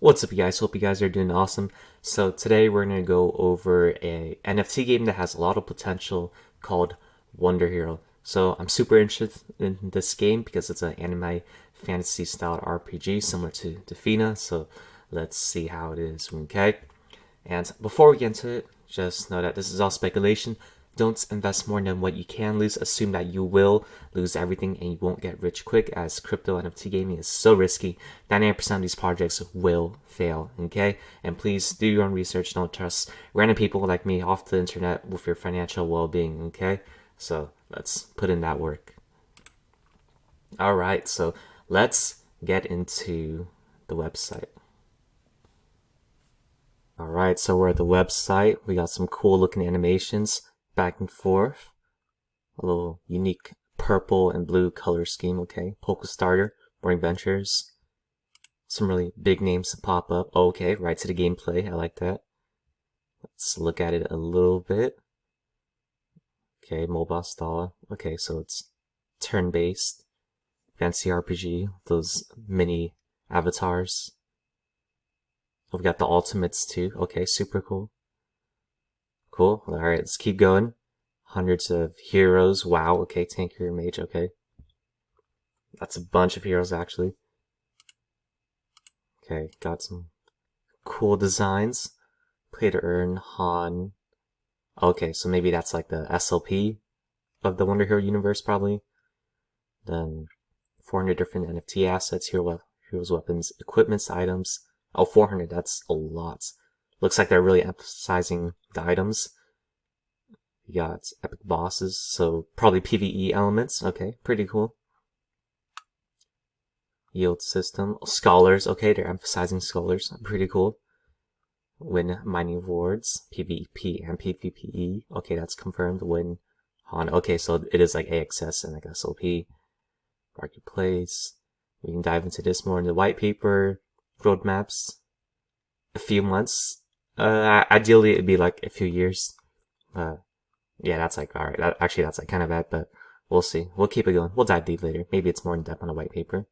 What's up, you guys? Hope you guys are doing awesome. So today we're going to go over a NFT game that has a lot of potential called WonderHero. So I'm super interested in this game because it's an anime fantasy style RPG similar to FINA. So let's see how it is, okay? And before we get into it, just know that this is all speculation. Don't invest more than what you can lose. Assume that you will lose everything and you won't get rich quick, as crypto NFT gaming is so risky. 99% of these projects will fail, okay? And please do your own research. Don't trust random people like me off the internet with your financial well-being, okay? So let's put in that work. All right, so let's get into the website. All right, so we're at the website. We got some cool looking animations back and forth. A little unique purple and blue color scheme, okay. Polka Starter, Boring Ventures. Some really big names to pop up. Okay, right to the gameplay. I like that. Let's look at it a little bit. Okay, mobile style. Okay, so it's turn-based. Fancy RPG. Those mini avatars. We've got the ultimates too. Okay, super cool. Cool. Alright, let's keep going. Hundreds of heroes. Wow. Okay, tanker, mage. Okay. That's a bunch of heroes, actually. Okay, got some cool designs. Play to earn, Han. Okay, so maybe that's like the SLP of the WonderHero universe, probably. Then 400 different NFT assets, heroes, weapons, equipments, items. Oh, 400, that's a lot. Looks like they're really emphasizing the items. You got epic bosses, so probably PvE elements. Okay, pretty cool. Yield system. Scholars, okay, they're emphasizing scholars. Pretty cool. Win mining rewards, PvP and PvPE. Okay, that's confirmed. Win Han. Okay, so it is like AXS and like SLP. Marketplace. We can dive into this more in the white paper. Roadmaps. A few months. Ideally it'd be like a few years. Yeah, that's like, alright. Actually, that's like kind of bad, but we'll see. We'll keep it going. We'll dive deep later. Maybe it's more in depth on the white paper.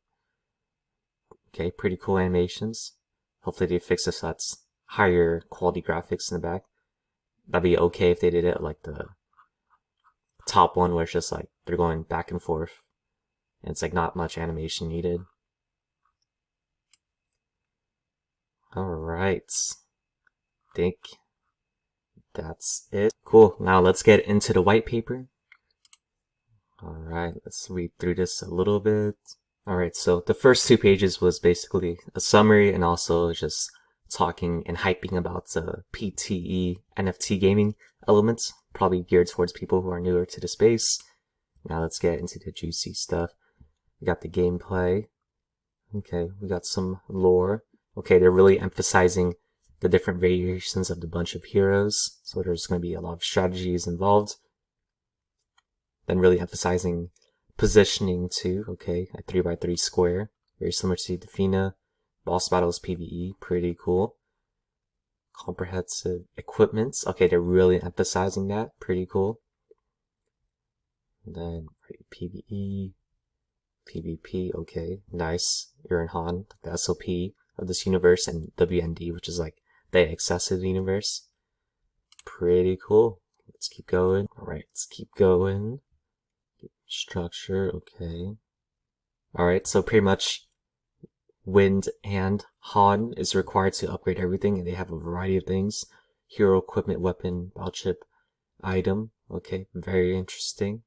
Okay, pretty cool animations. Hopefully they fix this so that's higher quality graphics in the back. That'd be okay if they did it like the top one where it's just like they're going back and forth. And it's like not much animation needed. Alright. Think that's it. Cool. Now let's get into the white paper. Alright, let's read through this a little bit. Alright, so the first two pages was basically a summary and also just talking and hyping about the PTE NFT gaming elements, probably geared towards people who are newer to the space. Now let's get into the juicy stuff. We got the gameplay. Okay, we got some lore. Okay, they're really emphasizing the different variations of the bunch of heroes, so there's going to be a lot of strategies involved. Then really emphasizing positioning too. Okay, a 3x3 square, very similar to Defina. Boss battles PvE, pretty cool. Comprehensive equipments. Okay, they're really emphasizing that. Pretty cool. And then PvE, PvP. Okay, nice. Aaron Han, the SOP of this universe, and WND, which is like the excessive universe. Pretty cool. Let's keep going. Alright, let's keep going. Structure, okay. Alright, so pretty much Wind and Han is required to upgrade everything, and they have a variety of things. Hero, equipment, weapon, battle chip, item. Okay, very interesting.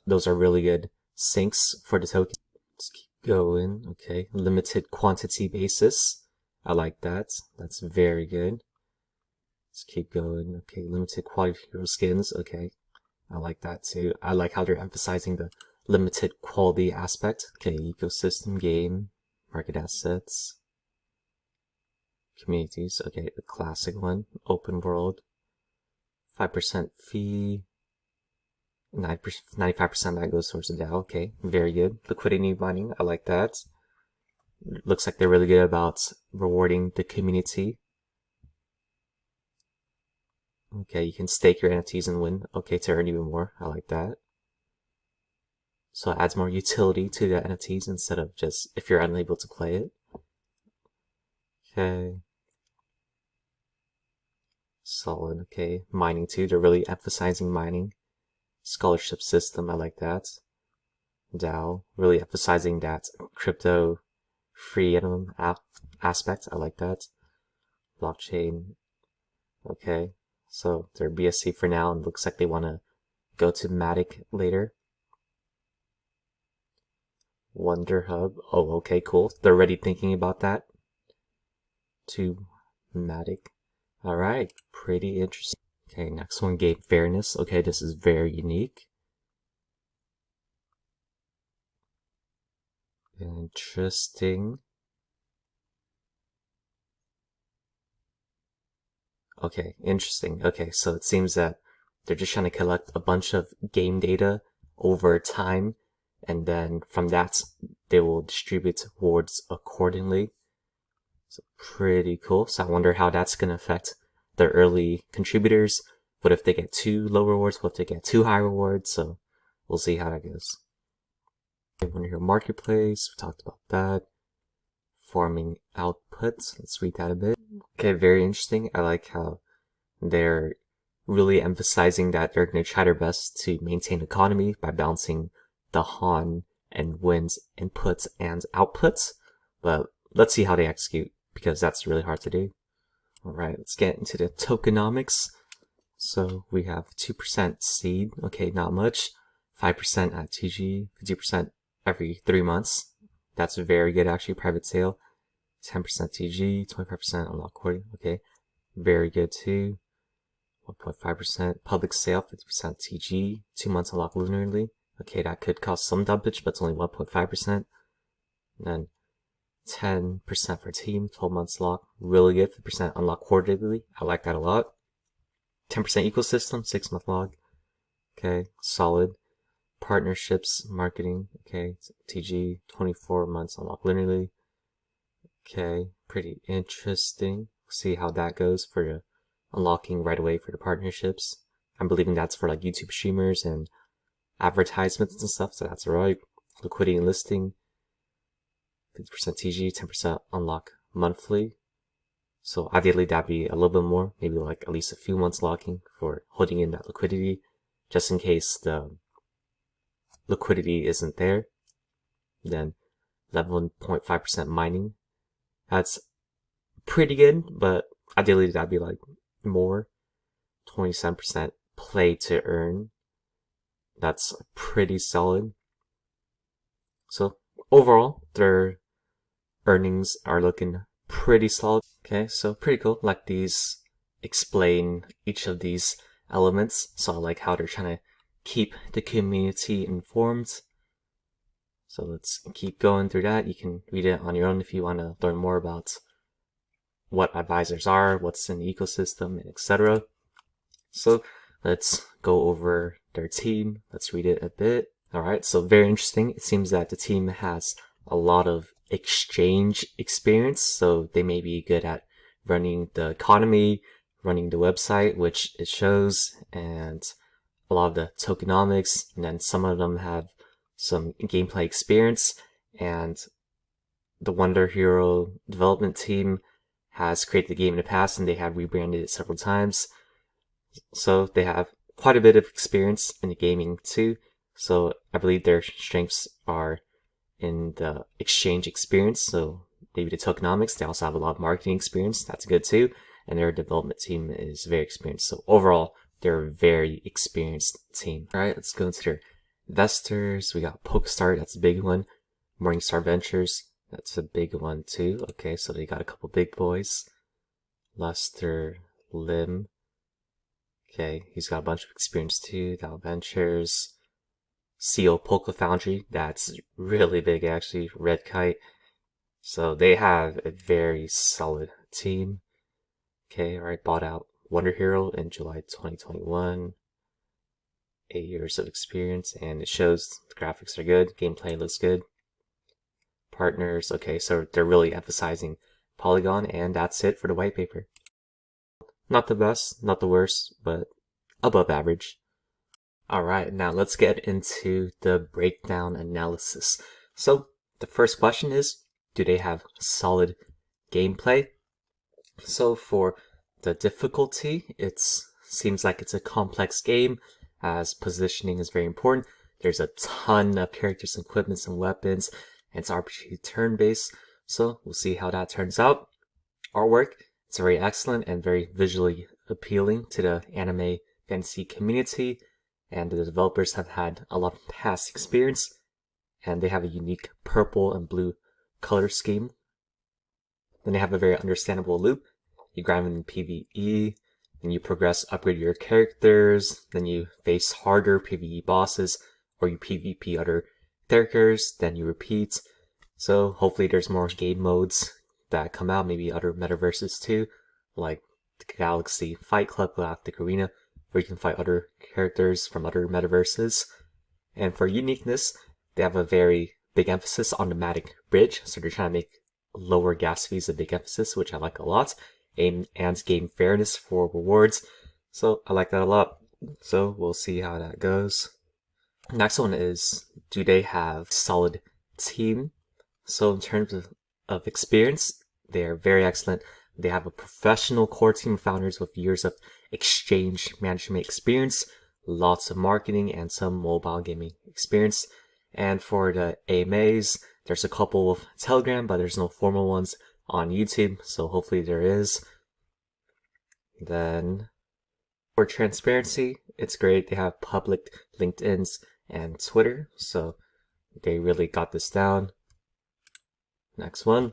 Those are really good sinks for the token. Let's keep going. Okay, limited quantity basis. I like that. That's very good. Let's keep going. Okay, limited quality hero skins. Okay, I like that too. I like how they're emphasizing the limited quality aspect. Okay, ecosystem, game, market assets, communities. Okay, the classic one, open world, 5% fee, 95% that goes towards the DAO. Okay, very good. Liquidity mining, I like that. Looks like they're really good about rewarding the community. Okay, you can stake your NFTs and win. Okay, to earn even more. I like that. So it adds more utility to the NFTs instead of just if you're unable to play it. Okay. Solid. Okay. Mining too. They're really emphasizing mining. Scholarship system. I like that. DAO. Really emphasizing that crypto freedom aspect. I like that. Blockchain. Okay. So they're BSC for now, and looks like they want to go to Matic later. WonderHub. Oh, okay, cool. They're already thinking about that. To Matic. Alright, pretty interesting. Okay, next one, game fairness. Okay, this is very unique. Interesting. Okay, interesting. Okay, so it seems that they're just trying to collect a bunch of game data over time, and then from that, they will distribute rewards accordingly. So pretty cool. So I wonder how that's going to affect their early contributors. What if they get 2 low rewards? What if they get 2 high rewards? So we'll see how that goes. WonderHero Marketplace, we talked about that. Farming outputs, let's read that a bit. Okay, very interesting. I like how they're really emphasizing that they're going to try their best to maintain economy by balancing the Han and Win's inputs and outputs. But let's see how they execute, because that's really hard to do. Alright, let's get into the tokenomics. So we have 2% seed, okay, not much. 5% at TG, 50% every 3 months. That's very good actually, private sale. 10% TG, 25% unlock quarterly, okay. Very good too. 1.5% public sale, 50% TG, 2 months unlock linearly. Okay, that could cost some dumpage, but it's only 1.5%. And then 10% for team, 12 months lock, really good. 50% unlock quarterly, I like that a lot. 10% ecosystem, 6-month log, okay, solid. Partnerships, marketing, okay, TG, 24 months unlock linearly, okay, pretty interesting. See how that goes for the unlocking right away for the partnerships. I'm believing that's for like YouTube streamers and advertisements and stuff, so that's alright. Liquidity and listing, 50% TG, 10% unlock monthly. So ideally that'd be a little bit more, maybe like at least a few months locking for holding in that liquidity, just in case the liquidity isn't there. Then 11.5% mining. That's pretty good, but ideally that'd be like more. 27% play to earn. That's pretty solid. So overall, their earnings are looking pretty solid. Okay, so pretty cool. Like these explain each of these elements. So I like how they're trying to keep the community informed. So let's keep going through that. You can read it on your own if you want to learn more about what advisors are, what's in the ecosystem, etc. So let's go over their team. Let's read it a bit. Alright, so very interesting. It seems that the team has a lot of exchange experience, so they may be good at running the economy, running the website, which it shows, and a lot of the tokenomics, and then some of them have some gameplay experience, and the WonderHero development team has created the game in the past, and they have rebranded it several times. So they have quite a bit of experience in the gaming too. So I believe their strengths are in the exchange experience. So maybe the tokenomics. They also have a lot of marketing experience. That's good too. And their development team is very experienced. So overall, they're a very experienced team. All right, let's go into their investors. We got Pokestart. That's a big one. Morningstar Ventures. That's a big one too. Okay, so they got a couple big boys. Lester Lim. Okay, he's got a bunch of experience too. Dow Ventures. CO Polka Foundry. That's really big actually. Red Kite. So they have a very solid team. Okay, alright, bought out WonderHero in July 2021. 8 years of experience, and it shows the graphics are good. Gameplay looks good. Partners. Okay, so they're really emphasizing Polygon, and that's it for the white paper. Not the best, not the worst, but above average. Alright, now let's get into the breakdown analysis. So, the first question is, do they have solid gameplay? So for the difficulty, it seems like it's a complex game, as positioning is very important. There's a ton of characters, equipments, and weapons, and it's RPG turn-based, so we'll see how that turns out. Artwork, it's very excellent and very visually appealing to the anime fantasy community, and the developers have had a lot of past experience, and they have a unique purple and blue color scheme. Then they have a very understandable loop. You grind in PvE, then you progress, upgrade your characters, then you face harder PvE bosses, or you PvP other characters, then you repeat. So hopefully there's more game modes that come out, maybe other metaverses too, like the Galaxy Fight Club, Galactic Arena, where you can fight other characters from other metaverses. And for uniqueness, they have a very big emphasis on the Matic Bridge, so they're trying to make lower gas fees a big emphasis, which I like a lot, and game fairness for rewards, so I like that a lot. So we'll see how that goes. Next one is, do they have solid team? So in terms of experience, they are very excellent. They have a professional core team of founders with years of exchange management experience, lots of marketing, and some mobile gaming experience. And for the AMAs, there's a couple of Telegram, but there's no formal ones on YouTube, so hopefully there is. Then for transparency, it's great. They have public LinkedIn's and Twitter, so they really got this down. Next one,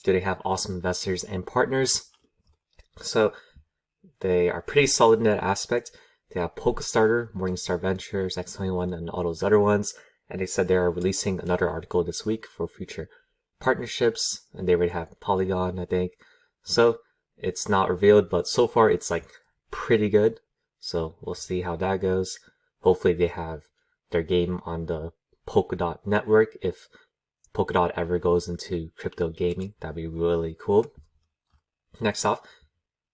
do they have awesome investors and partners? So they are pretty solid in that aspect. They have PolkaStarter, Morningstar Ventures, X21, and all those other ones. And they said they are releasing another article this week for future partnerships, and they already have Polygon, I think. So it's not revealed, but so far it's like pretty good. So we'll see how that goes. Hopefully they have their game on the Polkadot network. If Polkadot ever goes into crypto gaming, that'd be really cool. Next off,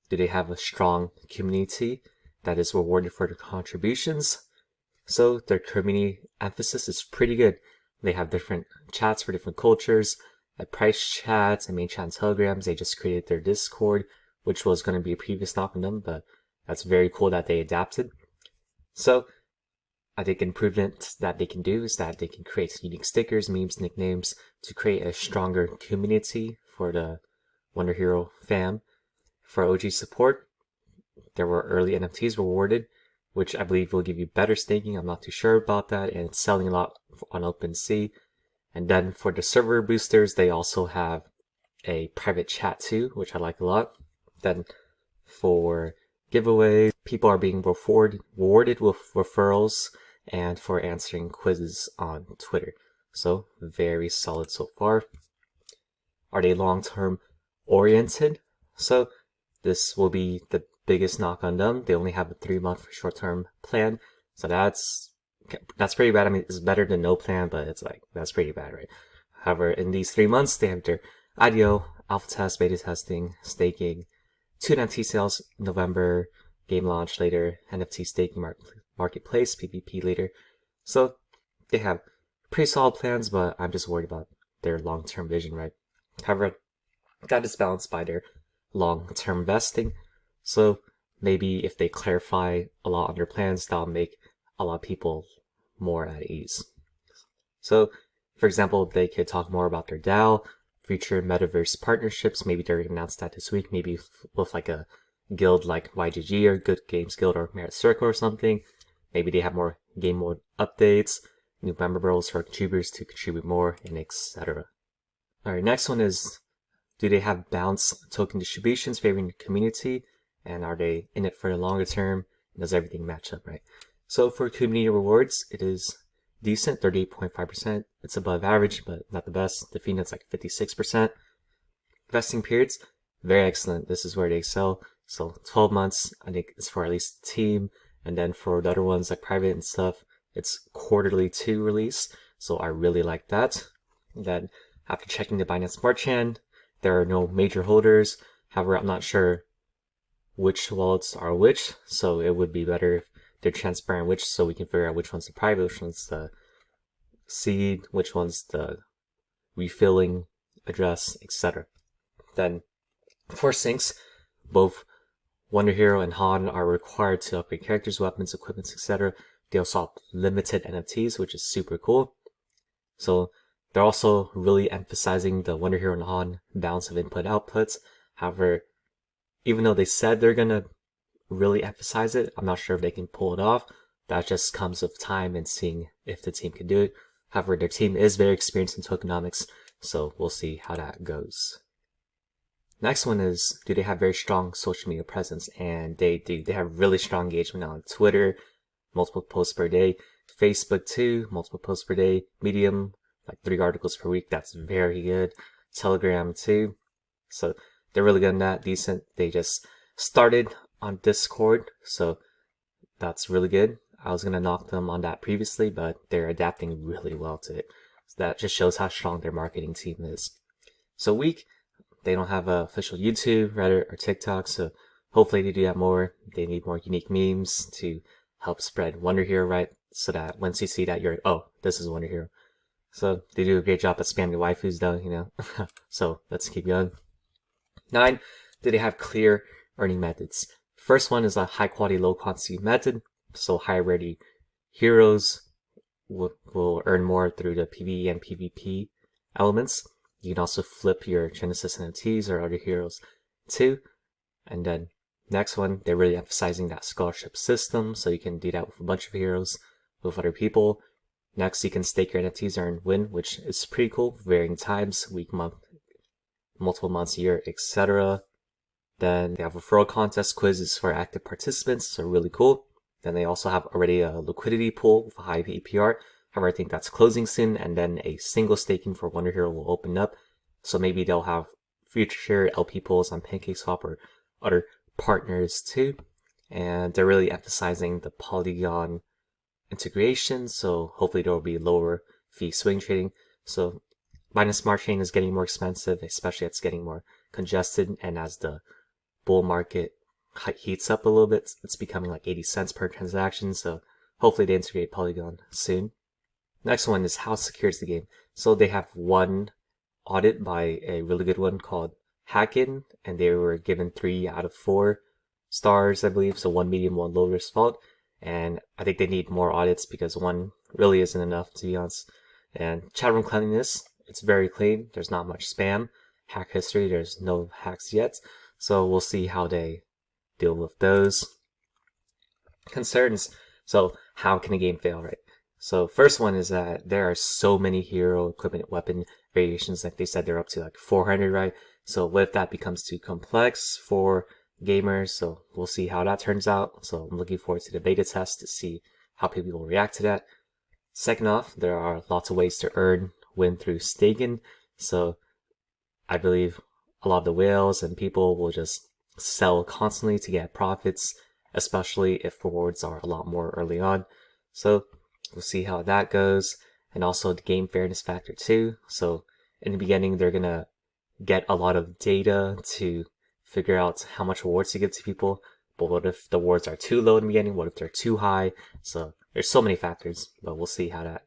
do they have a strong community that is rewarded for their contributions? So their community emphasis is pretty good. They have different chats for different cultures, price chats and main chat and telegrams. They just created their Discord, which was going to be a previous knock on them, but that's very cool that they adapted. So I think improvement that they can do is that they can create unique stickers, memes, nicknames to create a stronger community for the WonderHero fam. For OG support, there were early NFTs rewarded, which I believe will give you better staking. I'm not too sure about that, and it's selling a lot on OpenSea. And then for the server boosters, they also have a private chat too, which I like a lot. Then for giveaways, people are being rewarded with referrals and for answering quizzes on Twitter. So very solid so far. Are they long-term oriented? So this will be the biggest knock on them. They only have a 3-month short-term plan, so that's pretty bad. I mean, it's better than no plan, but it's like, that's pretty bad, right? However, in these 3 months, they have their IDO, alpha test, beta testing, staking, 2 NFT sales in November, game launch later, NFT staking marketplace, PvP later. So they have pretty solid plans, but I'm just worried about their long-term vision, right? However, that is balanced by their long-term vesting. So maybe if they clarify a lot on their plans, that'll make a lot of people more at ease. So, for example, they could talk more about their DAO, future metaverse partnerships. Maybe they're going to announce that this week, maybe with like a guild like YGG or Good Games Guild or Merit Circle or something. Maybe they have more game mode updates, new member roles for contributors to contribute more, and etc. Alright, next one is, do they have balanced token distributions favoring the community? And are they in it for the longer term? Does everything match up, right? So for community rewards, it is decent, 38.5%. It's above average, but not the best. The FIAT's like 56%. Vesting periods, very excellent. This is where they excel. So 12 months, I think it's for at least the team. And then for the other ones like private and stuff, it's quarterly to release. So I really like that. And then after checking the Binance Smart Chain, there are no major holders. However, I'm not sure which wallets are which, so it would be better if they're transparent which, so we can figure out which one's the private, which one's the seed, which one's the refilling address, etc. Then For syncs, both WonderHero and Han are required to upgrade characters, weapons, equipment, etc. They also have limited NFTs, which is super cool. So they're also really emphasizing the WonderHero and Han balance of input outputs. However, even though they said they're gonna really emphasize it, I'm not sure if they can pull it off. That just comes with time and seeing if the team can do it. However, their team is very experienced in tokenomics, so we'll see how that goes. Next one is, do they have very strong social media presence? And they do. They have really strong engagement on Twitter, multiple posts per day. Facebook too, multiple posts per day. Medium, like 3 articles per week. That's very good. Telegram too. So they're really good on that, decent. They just started on Discord, so that's really good. I was gonna knock them on that previously, but they're adapting really well to it. So that just shows how strong their marketing team is. So weak, they don't have an official YouTube, Reddit, or TikTok, so hopefully they do that more. They need more unique memes to help spread WonderHero, right? So that once you see that, you're, oh, this is WonderHero. So they do a great job at spamming waifus though, you know. So let's keep going. 9, do they have clear earning methods? First one is a high quality, low quantity method. So high rarity heroes will earn more through the PvE and PvP elements. You can also flip your Genesis NFTs or other heroes too. And then next one, they're really emphasizing that scholarship system. So you can do that with a bunch of heroes, with other people. Next, you can stake your NFTs and win, which is pretty cool. Varying times, week, month, multiple months, year, etc. Then they have referral contest quizzes for active participants, so really cool. Then they also have already a liquidity pool with a high APR. However, I think that's closing soon, and then a single staking for WonderHero will open up. So maybe they'll have future LP pools on PancakeSwap or other partners too. And they're really emphasizing the Polygon integration, so hopefully there will be lower fee swing trading. So Binance Smart Chain is getting more expensive, especially it's getting more congested, and as the bull market heats up a little bit, it's becoming like 80 cents per transaction, so hopefully they integrate Polygon soon. Next one is how secure is the game. So they have one audit by a really good one called Hackin, and they were given 3 out of 4 stars, I believe, so 1 medium, 1 low risk fault. And I think they need more audits because 1 really isn't enough, to be honest. And chat room cleanliness, it's very clean. There's not much spam. Hack history, there's no hacks yet. So we'll see how they deal with those concerns. So how can a game fail, right? So first one is that there are so many hero equipment weapon variations. Like they said, they're up to like 400, right? So what if that becomes too complex for gamers? So we'll see how that turns out. So I'm looking forward to the beta test to see how people will react to that. Second off, there are lots of ways to win through staking. So I believe a lot of the whales and people will just sell constantly to get profits, especially if rewards are a lot more early on. So we'll see how that goes. And also the game fairness factor too. So in the beginning, they're gonna get a lot of data to figure out how much rewards to give to people. But what if the rewards are too low in the beginning? What if they're too high? So there's so many factors, but we'll see how that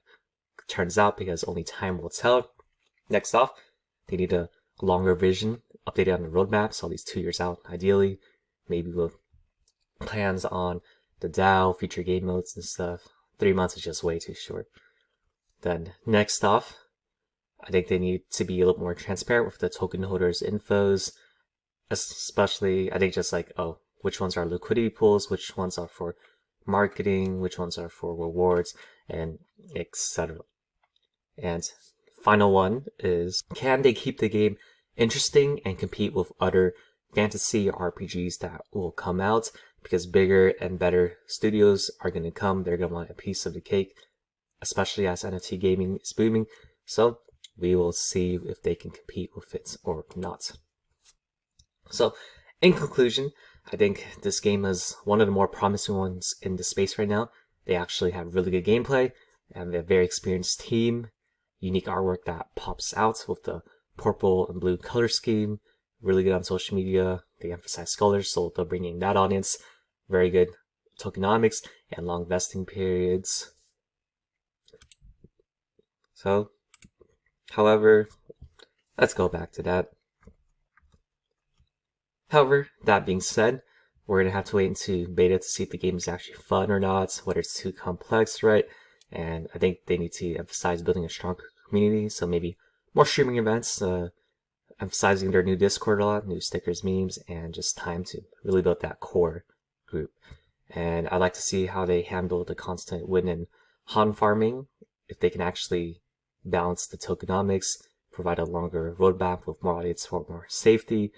turns out because only time will tell. Next off, they need a longer vision updated on the roadmap, so at least 2 years out, ideally. Maybe with plans on the DAO, future game modes and stuff. 3 months is just way too short. Then next off, I think they need to be a little more transparent with the token holders' infos, especially, I think just like, oh, which ones are liquidity pools, which ones are for marketing, which ones are for rewards, and etc. And final one is, can they keep the game interesting and compete with other fantasy RPGs that will come out? Because bigger and better studios are going to come. They're going to want a piece of the cake, especially as NFT gaming is booming. So we will see if they can compete with it or not. So in conclusion, I think this game is one of the more promising ones in the space right now. They actually have really good gameplay and a very experienced team, unique artwork that pops out with the purple and blue color scheme, really good on social media. They emphasize colors, so they'll bring in that audience. Very good tokenomics and long vesting periods. So, however, let's go back to that. However, that being said, we're going to have to wait into beta to see if the game is actually fun or not, whether it's too complex, right? And I think they need to emphasize building a stronger community, so maybe more streaming events, emphasizing their new Discord a lot, new stickers, memes, and just time to really build that core group. And I'd like to see how they handle the constant win and Han farming, if they can actually balance the tokenomics, provide a longer roadmap with more audience for more safety.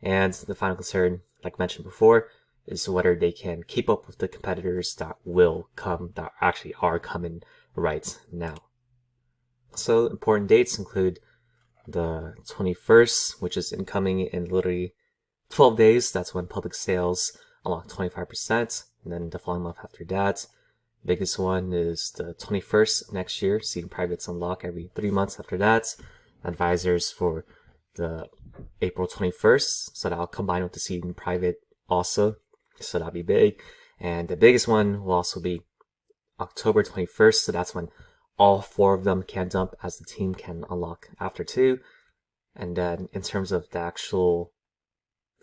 And the final concern, like mentioned before, is whether they can keep up with the competitors that will come, that actually are coming right now. So important dates include the 21st, which is incoming in literally 12 days. That's when public sales unlock 25%. And then the following month after that, biggest one is the 21st next year. Seeding privates unlock every 3 months after that. Advisors for the April 21st. So that'll combine with the seeding private also. So that'll be big. And the biggest one will also be October 21st. So that's when all 4 of them can dump, as the team can unlock after 2. And then in terms of the actual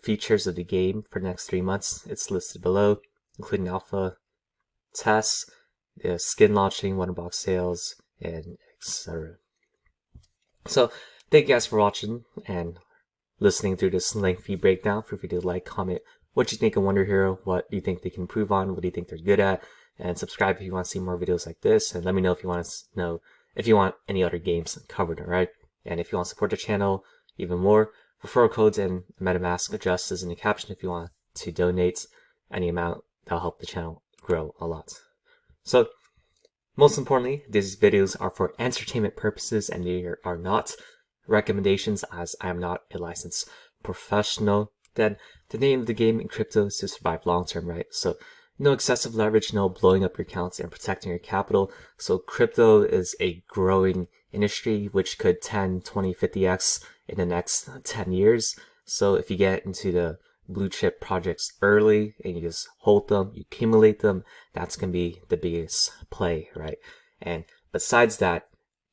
features of the game for the next 3 months, it's listed below, including alpha tests, the skin launching, one box sales, and etc. So thank you guys for watching and listening through this lengthy breakdown. Feel free to like, comment what you think of WonderHero, what do you think they can improve on, what do you think they're good at, and subscribe if you want to see more videos like this, and let me know if you want to know if you want any other games covered, alright? And if you want to support the channel even more, referral codes and MetaMask address is in the caption if you want to donate any amount. That'll help the channel grow a lot. So, most importantly, these videos are for entertainment purposes and they are not recommendations, as I am not a licensed professional. Then, the name of the game in crypto is to survive long term, right? So, no excessive leverage, no blowing up your accounts and protecting your capital. So crypto is a growing industry which could 10, 20, 50x in the next 10 years. So if you get into the blue chip projects early and you just hold them, you accumulate them, that's going to be the biggest play, right? And besides that,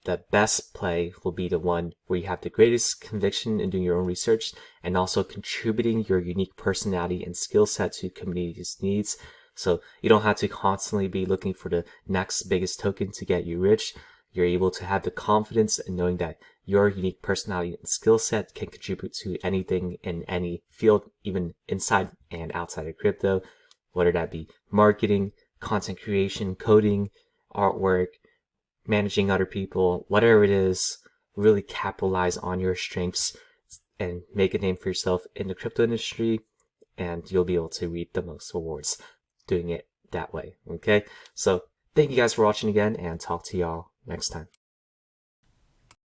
the best play will be the one where you have the greatest conviction in doing your own research and also contributing your unique personality and skill set to community's needs. So you don't have to constantly be looking for the next biggest token to get you rich. You're able to have the confidence in knowing that your unique personality and skill set can contribute to anything in any field, even inside and outside of crypto, whether that be marketing, content creation, coding, artwork, managing other people, whatever it is. Really capitalize on your strengths and make a name for yourself in the crypto industry, and you'll be able to reap the most rewards doing it that way. Okay, so thank you guys for watching again, and talk to y'all next time.